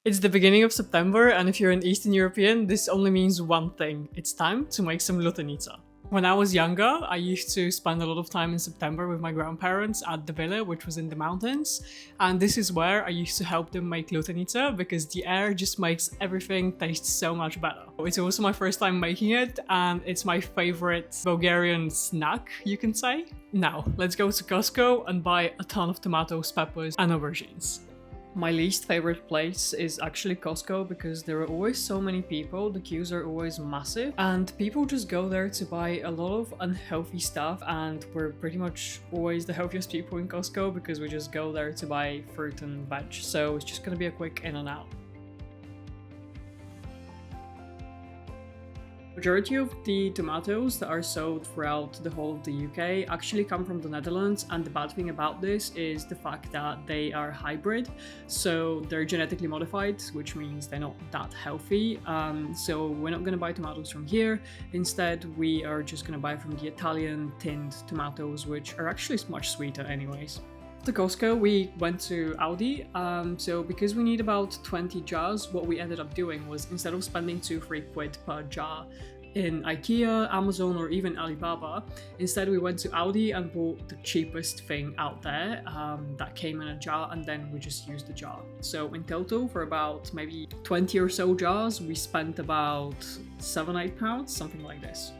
It's the beginning of September, and if you're an Eastern European, this only means one thing. It's time to make some Lyutenitsa. When I was younger, I used to spend a lot of time in September with my grandparents at the villa, which was in the mountains. And this is where I used to help them make Lyutenitsa because the air just makes everything taste so much better. It's also my first time making it, and it's my favorite Bulgarian snack, you can say. Now, let's go to Costco and buy a ton of tomatoes, peppers, and aubergines. My least favorite place is actually Costco because there are always so many people, the queues are always massive, and people just go there to buy a lot of unhealthy stuff, and we're pretty much always the healthiest people in Costco because we just go there to buy fruit and veg, so it's just gonna be a quick in and out. Majority of the tomatoes that are sold throughout the whole of the UK actually come from the Netherlands, and the bad thing about this is the fact that they are hybrid, so they're genetically modified, which means they're not that healthy. So we're not going to buy tomatoes from here. Instead, we are just going to buy from the Italian tinned tomatoes, which are actually much sweeter anyways. To Costco, we went to Aldi, so because we need about 20 jars, what we ended up doing was instead of spending 2-3 quid per jar in IKEA, Amazon, or even Alibaba, instead we went to Aldi and bought the cheapest thing out there that came in a jar, and then we just used the jar. So in total, for about maybe 20 or so jars, we spent about £7-8, something like this.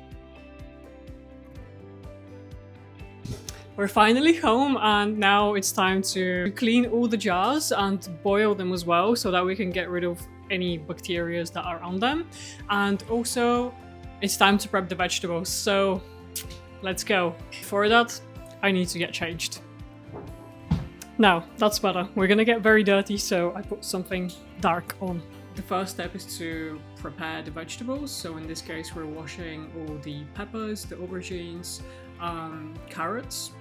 We're finally home, and now it's time to clean all the jars and boil them as well so that we can get rid of any bacteria that are on them. And also, it's time to prep the vegetables, so let's go. For that, I need to get changed. Now, that's better. We're gonna get very dirty, so I put something dark on. The first step is to prepare the vegetables. So in this case, we're washing all the peppers, the aubergines, carrots,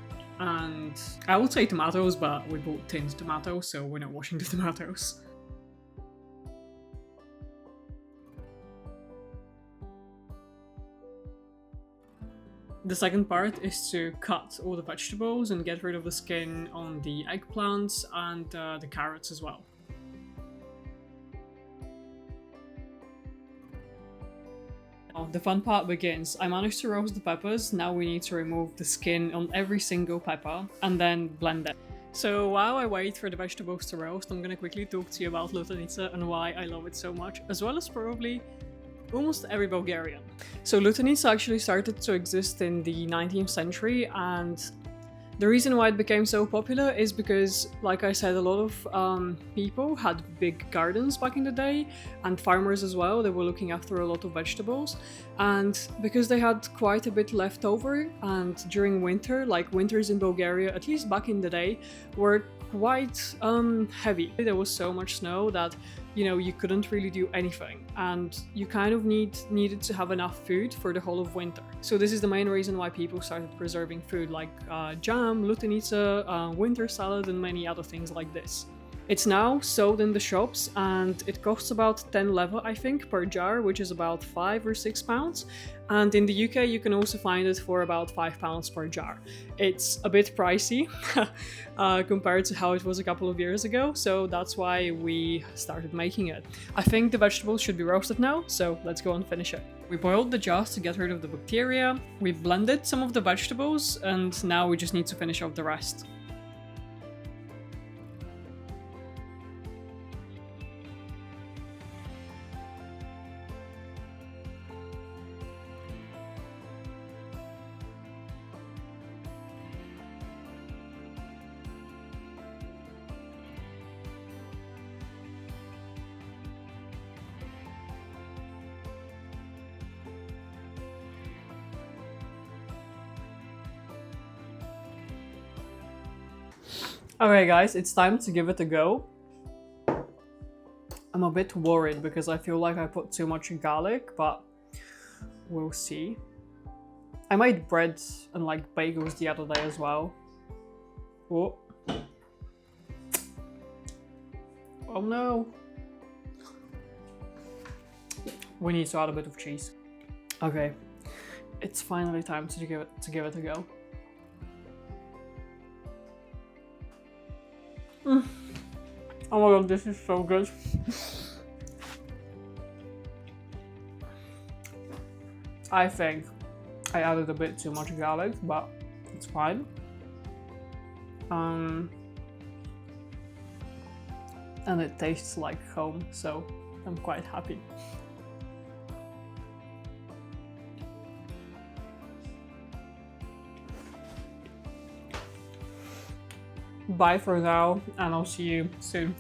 and I would say tomatoes, but we bought tinned tomatoes, so we're not washing the tomatoes. The second part is to cut all the vegetables and get rid of the skin on the eggplants and the carrots as well. The fun part begins. I managed to roast the peppers. Now we need to remove the skin on every single pepper and then blend it. So while I wait for the vegetables to roast, I'm gonna quickly talk to you about Lyutenitsa and why I love it so much, as well as probably almost every Bulgarian. So Lyutenitsa actually started to exist in the 19th century, and the reason why it became so popular is because, like I said, a lot of people had big gardens back in the day, and farmers as well. They were looking after a lot of vegetables, and because they had quite a bit left over, and during winter, like winters in Bulgaria, at least back in the day, were quite heavy. There was so much snow that, you know, you couldn't really do anything, and you kind of needed to have enough food for the whole of winter. So this is the main reason why people started preserving food like jam, Lyutenitsa, winter salad, and many other things like this. It's now sold in the shops, and it costs about 10 leva, I think, per jar, which is about £5 or £6. And in the UK, you can also find it for about £5 per jar. It's a bit pricey compared to how it was a couple of years ago, so that's why we started making it. I think the vegetables should be roasted now, so let's go and finish it. We boiled the jars to get rid of the bacteria, we blended some of the vegetables, and now we just need to finish off the rest. Okay guys, it's time to give it a go. I'm a bit worried because I feel like I put too much garlic, but we'll see. I made bread and like bagels the other day as well. Oh. Oh no. We need to add a bit of cheese. Okay, it's finally time to give it a go. Oh my god, this is so good. I think I added a bit too much garlic, but it's fine. And it tastes like home, so I'm quite happy. Bye for now, and I'll see you soon.